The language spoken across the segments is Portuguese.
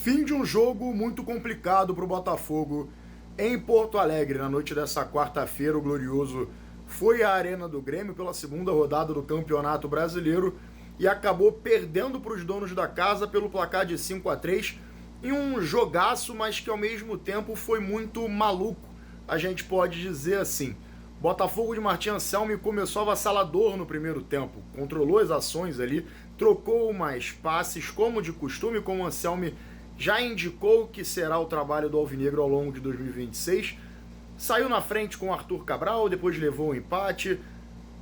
Fim de um jogo muito complicado para o Botafogo em Porto Alegre. Na noite dessa quarta-feira, o Glorioso foi à Arena do Grêmio pela segunda rodada do Campeonato Brasileiro e acabou perdendo para os donos da casa pelo placar de 5-3 em um jogaço, mas que ao mesmo tempo foi muito maluco, a gente pode dizer assim. Botafogo de Martim Anselmi começou avassalador no primeiro tempo, controlou as ações ali, trocou mais passes, como de costume, como o Anselmi já indicou que será o trabalho do Alvinegro ao longo de 2026. Saiu na frente com o Arthur Cabral, depois levou o empate,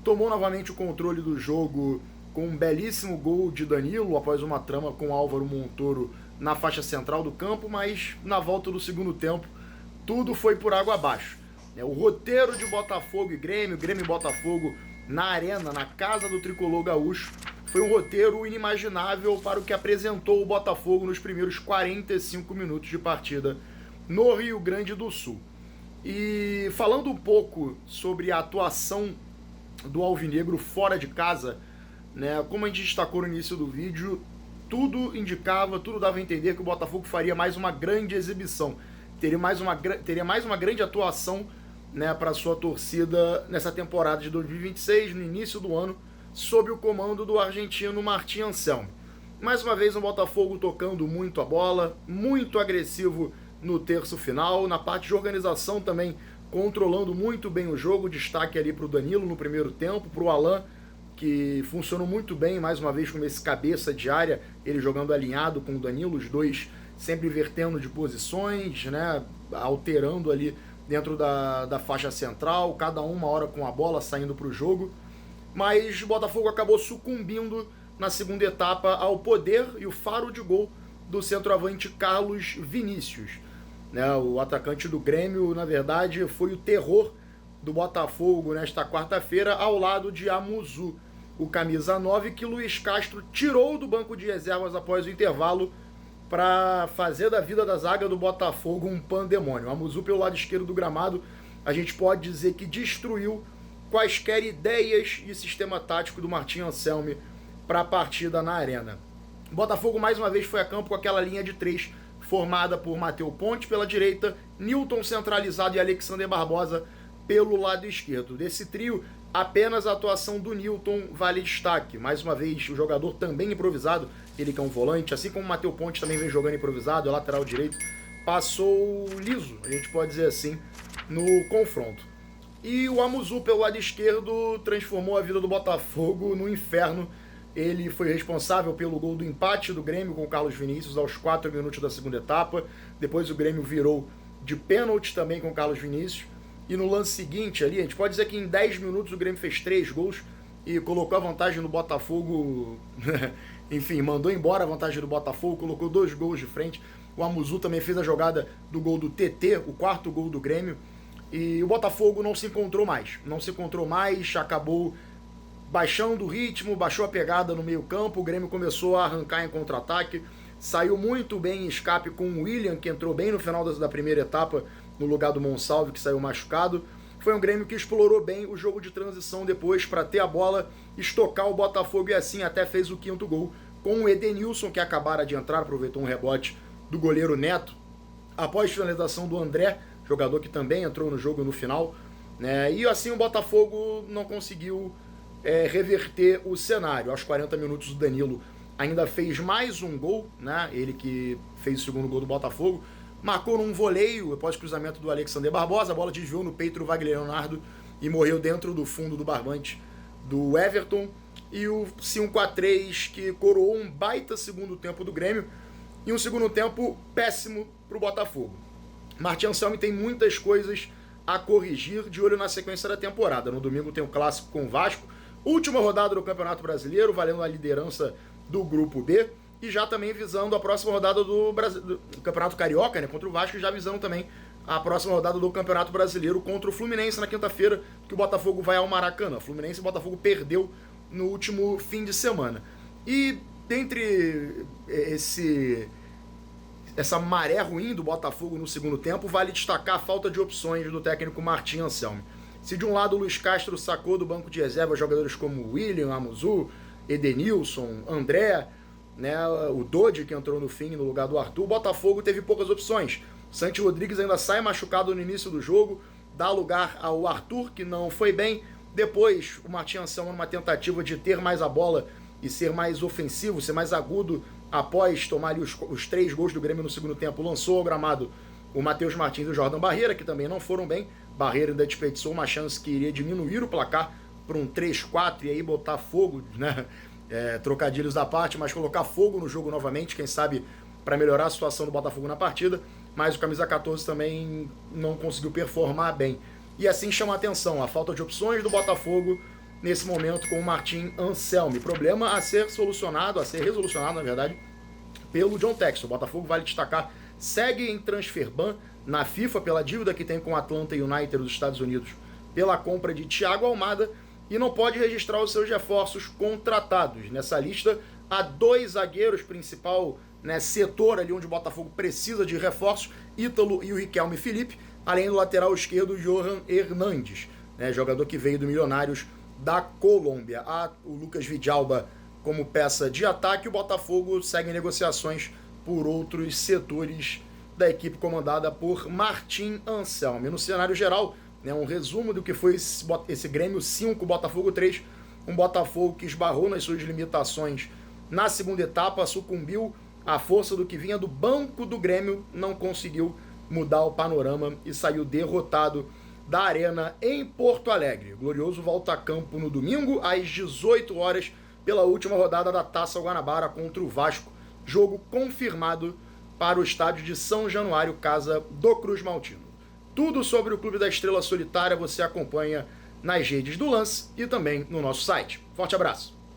tomou novamente o controle do jogo com um belíssimo gol de Danilo, após uma trama com Álvaro Montoro na faixa central do campo, mas na volta do segundo tempo tudo foi por água abaixo. O roteiro de Botafogo e Grêmio, Grêmio e Botafogo na arena, na casa do tricolor gaúcho, foi um roteiro inimaginável para o que apresentou o Botafogo nos primeiros 45 minutos de partida no Rio Grande do Sul. E falando um pouco sobre a atuação do Alvinegro fora de casa, né, como a gente destacou no início do vídeo, tudo indicava, tudo dava a entender que o Botafogo faria mais uma grande exibição, teria mais uma grande atuação, né, para a sua torcida nessa temporada de 2026, no início do ano, sob o comando do argentino Martim Anselmi. Mais uma vez o Botafogo tocando muito a bola, muito agressivo no terço final, na parte de organização também controlando muito bem o jogo, destaque ali para o Danilo no primeiro tempo, para o Alan, que funcionou muito bem, mais uma vez com esse cabeça de área, ele jogando alinhado com o Danilo, os dois sempre invertendo de posições, né, alterando ali dentro da faixa central, cada uma hora com a bola saindo para o jogo. Mas o Botafogo acabou sucumbindo na segunda etapa ao poder e o faro de gol do centroavante Carlos Vinícius. O atacante do Grêmio, na verdade, foi o terror do Botafogo nesta quarta-feira, ao lado de Amuzu, o camisa 9, que Luiz Castro tirou do banco de reservas após o intervalo para fazer da vida da zaga do Botafogo um pandemônio. Amuzu, pelo lado esquerdo do gramado, a gente pode dizer que destruiu quaisquer ideias e sistema tático do Martim Anselmi para a partida na arena. O Botafogo mais uma vez foi a campo com aquela linha de 3, formada por Matheus Ponte pela direita, Nilton centralizado e Alexander Barbosa pelo lado esquerdo. Desse trio, apenas a atuação do Nilton vale destaque. Mais uma vez, o jogador também improvisado, ele que é um volante, assim como o Matheus Ponte também vem jogando improvisado, é lateral direito, passou liso, a gente pode dizer assim, no confronto. E o Amuzu, pelo lado esquerdo, transformou a vida do Botafogo no inferno. Ele foi responsável pelo gol do empate do Grêmio com o Carlos Vinícius aos 4 minutos da segunda etapa. Depois o Grêmio virou de pênalti também com o Carlos Vinícius. E no lance seguinte ali, a gente pode dizer que em 10 minutos o Grêmio fez 3 gols e colocou a vantagem do Botafogo, enfim, mandou embora a vantagem do Botafogo, colocou 2 gols de frente. O Amuzu também fez a jogada do gol do TT, o 4º gol do Grêmio. E o Botafogo não se encontrou mais, acabou baixando o ritmo, baixou a pegada no meio campo, o Grêmio começou a arrancar em contra-ataque, saiu muito bem em escape com o William, que entrou bem no final da primeira etapa, no lugar do Monsalve, que saiu machucado. Foi um Grêmio que explorou bem o jogo de transição depois para ter a bola, estocar o Botafogo e assim até fez o 5º gol, com o Edenilson, que acabara de entrar, aproveitou um rebote do goleiro Neto, após a finalização do André, jogador que também entrou no jogo no final, né? E assim o Botafogo não conseguiu reverter o cenário. Aos 40 minutos o Danilo ainda fez mais um gol, né? Ele que fez o segundo gol do Botafogo, marcou num voleio após o cruzamento do Alexander Barbosa, a bola desviou no peito do Wagner Leonardo e morreu dentro do fundo do barbante do Everton. E o 5-3 que coroou um baita segundo tempo do Grêmio e um segundo tempo péssimo para o Botafogo. Martim Anselmi tem muitas coisas a corrigir, de olho na sequência da temporada. No domingo tem o clássico com o Vasco, última rodada do Campeonato Brasileiro, valendo a liderança do Grupo B, e já também visando a próxima rodada do Campeonato Carioca, né, contra o Vasco, e já visando também a próxima rodada do Campeonato Brasileiro contra o Fluminense na quinta-feira, que o Botafogo vai ao Maracanã. Fluminense e Botafogo perdeu no último fim de semana. E dentre essa maré ruim do Botafogo no segundo tempo, vale destacar a falta de opções do técnico Martim Anselmi. Se de um lado o Luiz Castro sacou do banco de reserva jogadores como William, Amuzu, Edenilson, André, né, o Dodi, que entrou no fim no lugar do Arthur, o Botafogo teve poucas opções. Santi Rodrigues ainda sai machucado no início do jogo, dá lugar ao Arthur, que não foi bem. Depois, o Martim Anselmo, numa tentativa de ter mais a bola e ser mais ofensivo, ser mais agudo, após tomar ali os 3 gols do Grêmio no segundo tempo, lançou ao gramado o Matheus Martins e o Jordan Barreira, que também não foram bem. Barreira ainda desperdiçou uma chance que iria diminuir o placar para um 3-4 e aí botar fogo, né? Trocadilhos da parte, mas colocar fogo no jogo novamente, quem sabe para melhorar a situação do Botafogo na partida. Mas o camisa 14 também não conseguiu performar bem. E assim chama a atenção a falta de opções do Botafogo nesse momento com o Martim Anselmi. Problema a ser resolucionado, na verdade, pelo John Textor. O Botafogo, vale destacar, segue em transfer ban na FIFA pela dívida que tem com o Atlanta United dos Estados Unidos pela compra de Thiago Almada e não pode registrar os seus reforços contratados. Nessa lista há 2 zagueiros, principal, né, setor ali onde o Botafogo precisa de reforços, Ítalo e o Riquelme Felipe, além do lateral esquerdo Johan Hernandes, né, jogador que veio do Milionários da Colômbia. Há o Lucas Vidalba como peça de ataque. O Botafogo segue em negociações por outros setores da equipe comandada por Martim Anselmi. No cenário geral, né, um resumo do que foi esse Grêmio 5, Botafogo 3, um Botafogo que esbarrou nas suas limitações na segunda etapa, sucumbiu à força do que vinha do banco do Grêmio, não conseguiu mudar o panorama e saiu derrotado da Arena em Porto Alegre. O Glorioso volta a campo no domingo, às 18 horas, pela última rodada da Taça Guanabara contra o Vasco. Jogo confirmado para o estádio de São Januário, casa do Cruz Maltino. Tudo sobre o Clube da Estrela Solitária você acompanha nas redes do Lance e também no nosso site. Forte abraço!